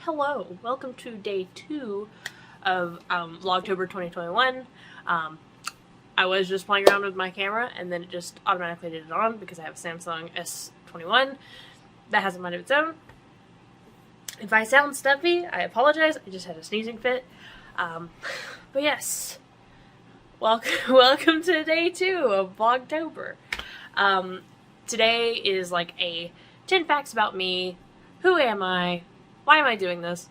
Hello, welcome to day 2 of Vlogtober 2021. I was just playing around with my camera and then it just automatically did it on because I have a Samsung S21 that has a mind of its own. If I sound stuffy, I apologize. I just had a sneezing fit. But yes, welcome to day 2 of Vlogtober. Today is like a 10 facts about me. Who am I? Why am I doing this?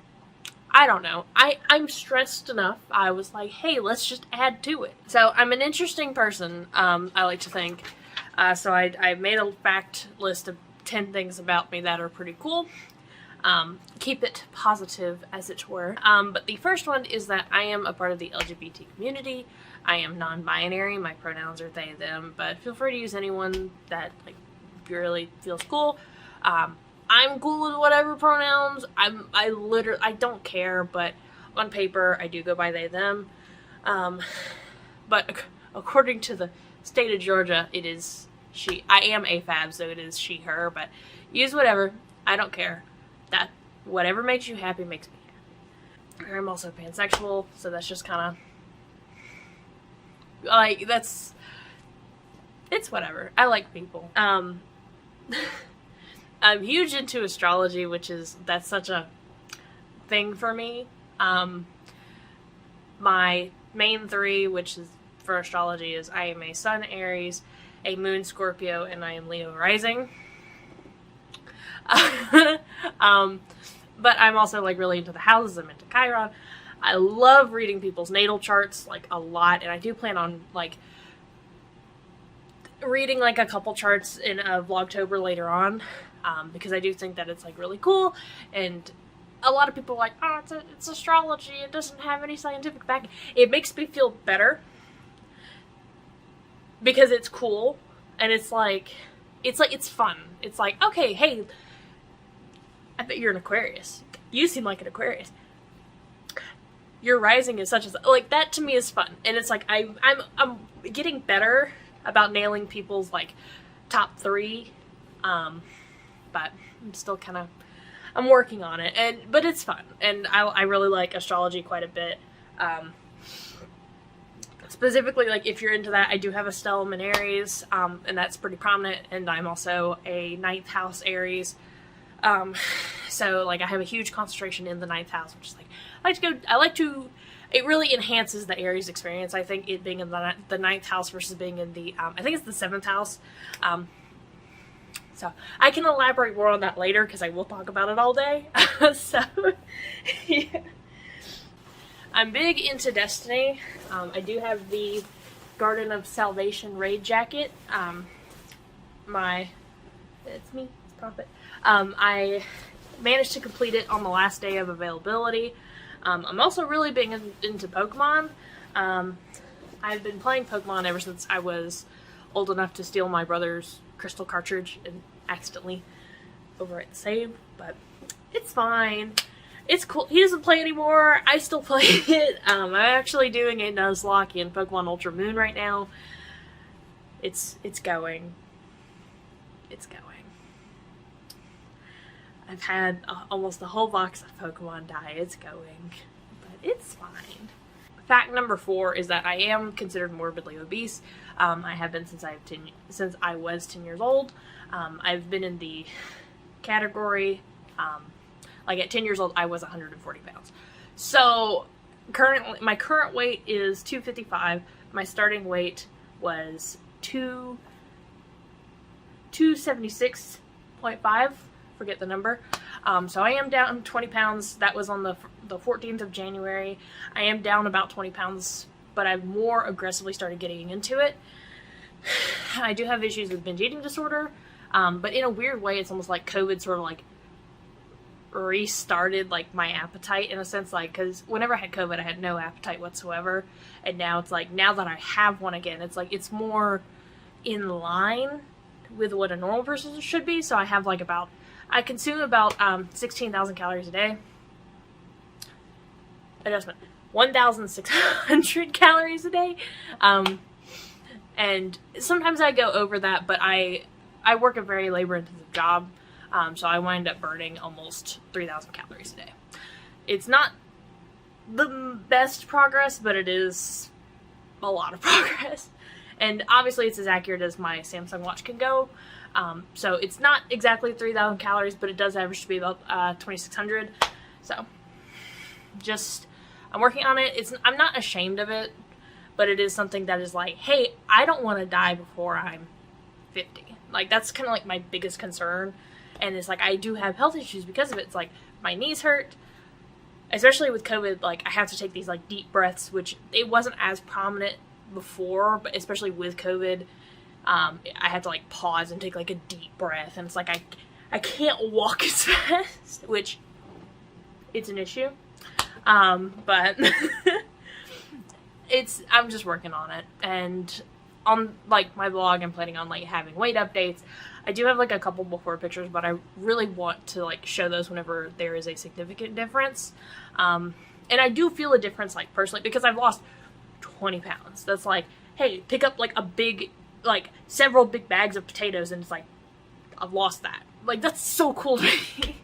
I don't know. I'm stressed enough. I was like, hey, let's just add to it. So I'm an interesting person, I like to think. So I made a fact list of 10 things about me that are pretty cool. Keep it positive, as it were. But the first one is that I am a part of the LGBT community. I am non-binary. My pronouns are they, them, but feel free to use anyone that really feels cool. I'm cool with whatever pronouns. I don't care, but on paper I do go by they, them. But according to the state of Georgia, it is she. I am AFAB, so it is she, her, but use whatever. I don't care. That whatever makes you happy makes me happy. I'm also pansexual, so that's just kind of like, it's whatever. I like people. I'm huge into astrology, that's such a thing for me. My main 3, which is for astrology, is I am a Sun Aries, a Moon Scorpio, and I am Leo rising. But I'm also really into the houses. I'm into Chiron. I love reading people's natal charts a lot, and I do plan on reading a couple charts in Vlogtober later on. Because I do think that it's really cool, and a lot of people are like, oh, it's astrology, it doesn't have any scientific back. It makes me feel better because it's cool, and it's fun. It's like, okay, hey, I bet you're an Aquarius. You seem like an Aquarius. Your rising is such as that. To me is fun, and it's I'm getting better about nailing people's top 3. But I'm still I'm working on it, but it's fun, and I really like astrology quite a bit. Specifically, if you're into that, I do have a stellium in Aries, and that's pretty prominent, and I'm also a 9th house Aries. So I have a huge concentration in the 9th house, which is it really enhances the Aries experience. I think it being in the 9th house versus being in the, I think it's the 7th house. So I can elaborate more on that later because I will talk about it all day. So yeah. I'm big into Destiny. I do have the Garden of Salvation raid jacket. It's me, it's Prophet. I managed to complete it on the last day of availability. I'm also really big into Pokemon. I've been playing Pokemon ever since I was old enough to steal my brother's crystal cartridge and accidentally overwrite the save, but it's fine. It's cool. He doesn't play anymore. I still play it. I'm actually doing a Nuzlocke in Pokemon Ultra Moon right now. It's going. It's going. I've had almost a whole box of Pokemon die. It's going, but it's fine. Fact number 4 is that I am considered morbidly obese. I have been since I was 10 years old. I've been in the category, at 10 years old, I was 140 pounds. So currently, my current weight is 255. My starting weight was 276.5. Forget the number. So I am down 20 pounds. That was on the 14th of January. I am down about 20 pounds, but I've more aggressively started getting into it. I do have issues with binge eating disorder, but in a weird way, it's almost like COVID sort of restarted my appetite in a sense, because whenever I had COVID, I had no appetite whatsoever, and now it's now that I have one again, it's more in line with what a normal person should be. So I have I consume about 16,000 calories a day. Adjustment. 1,600 calories a day. And sometimes I go over that, but I work a very labor-intensive job. So I wind up burning almost 3,000 calories a day. It's not the best progress, but it is a lot of progress. And obviously it's as accurate as my Samsung watch can go. So it's not exactly 3,000 calories, but it does average to be about 2,600. So just, I'm working on it. I'm not ashamed of it, but it is something that is like, hey, I don't want to die before I'm 50. Like, that's kind of like my biggest concern. And it's like, I do have health issues because of it. It's like, my knees hurt, especially with COVID. Like, I have to take these like deep breaths, which it wasn't as prominent before, but especially with COVID, I had to like pause and take like a deep breath. And it's like, I can't walk as fast, which it's an issue. But I'm just working on it. And on like my vlog, I'm planning on like having weight updates. I do have like a couple before pictures, but I really want to like show those whenever there is a significant difference. And I do feel a difference, like personally, because I've lost 20 pounds. That's like, hey, pick up like a big, like several big bags of potatoes, and it's like, I've lost that. Like, that's so cool to me.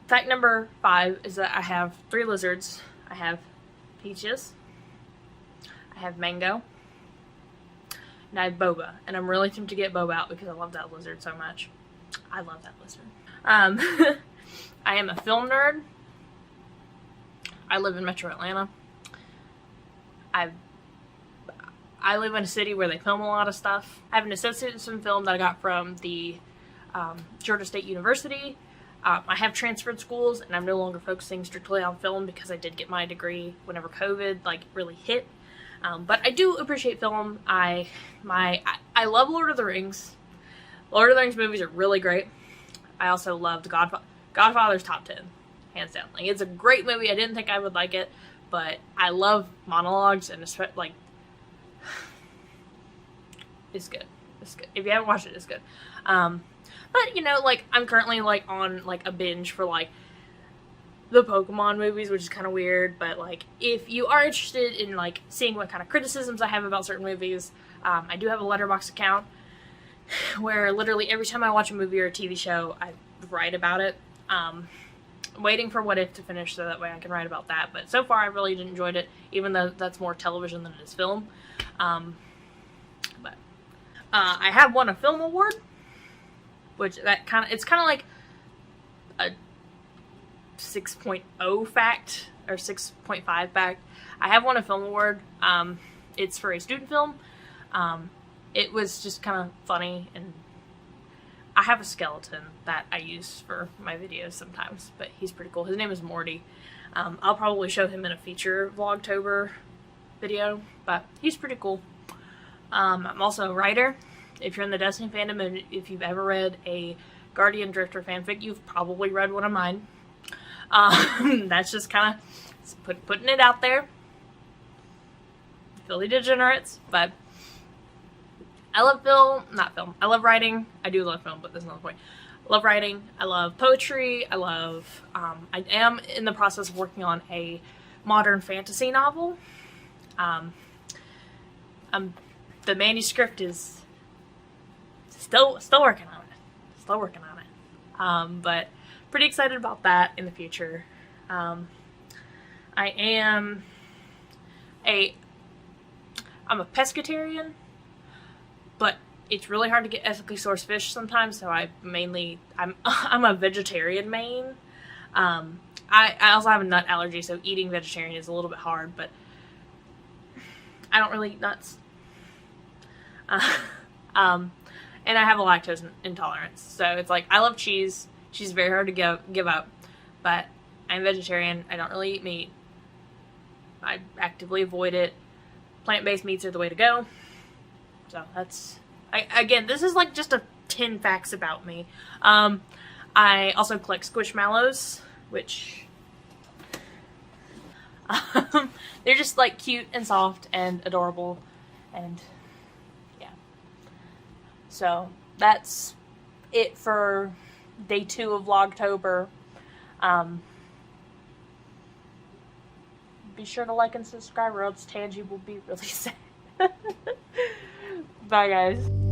Fact number 5 is that I have 3 lizards. I have peaches, I have mango, and I have boba. And I'm really tempted to get boba out because I love that lizard so much. I love that lizard. I am a film nerd. I live in Metro Atlanta. I live in a city where they film a lot of stuff. I have an associate's in film that I got from the Georgia State University. I have transferred schools, and I'm no longer focusing strictly on film because I did get my degree whenever COVID like really hit. But I do appreciate film. I love Lord of the Rings. Lord of the Rings movies are really great. I also love The Godfather. Godfather's top 10, hands down. Like, it's a great movie. I didn't think I would like it, but I love monologues, and especially like, it's good. It's good. If you haven't watched it, it's good. But you know, like, I'm currently like on like a binge for like the Pokemon movies, which is kind of weird, but like, if you are interested in like seeing what kind of criticisms I have about certain movies, I do have a Letterboxd account where literally every time I watch a movie or a TV show, I write about it. I'm waiting for What If to finish so that way I can write about that, but so far I really enjoyed it, even though that's more television than it is film. But I have won a film award, which it's kind of like a 6.0 fact or 6.5 fact. I have won a film award. It's for a student film. It was just kind of funny, and I have a skeleton that I use for my videos sometimes, but he's pretty cool. His name is Morty. I'll probably show him in a future Vlogtober video, but he's pretty cool. I'm also a writer. If you're in the Destiny fandom, and if you've ever read a Guardian Drifter fanfic, you've probably read one of mine. That's just kind of putting it out there. Filthy degenerates, but I love I love writing. I do love film, but there's another point. I love writing. I love poetry. I love, I am in the process of working on a modern fantasy novel. The manuscript is still working on it. Still working on it. But pretty excited about that in the future. I'm a pescatarian, but it's really hard to get ethically sourced fish sometimes, so I'm a vegetarian main. I also have a nut allergy, so eating vegetarian is a little bit hard, but I don't really eat nuts. And I have a lactose intolerance, so it's like, I love cheese. Cheese is very hard to give up, but I'm vegetarian. I don't really eat meat. I actively avoid it. Plant-based meats are the way to go. So that's, again, this is like just 10 facts about me. I also collect squishmallows, which they're just like cute and soft and adorable, and yeah. So that's it for day 2 of Vlogtober. Be sure to like and subscribe, or else Tangy will be really sad. Bye, guys.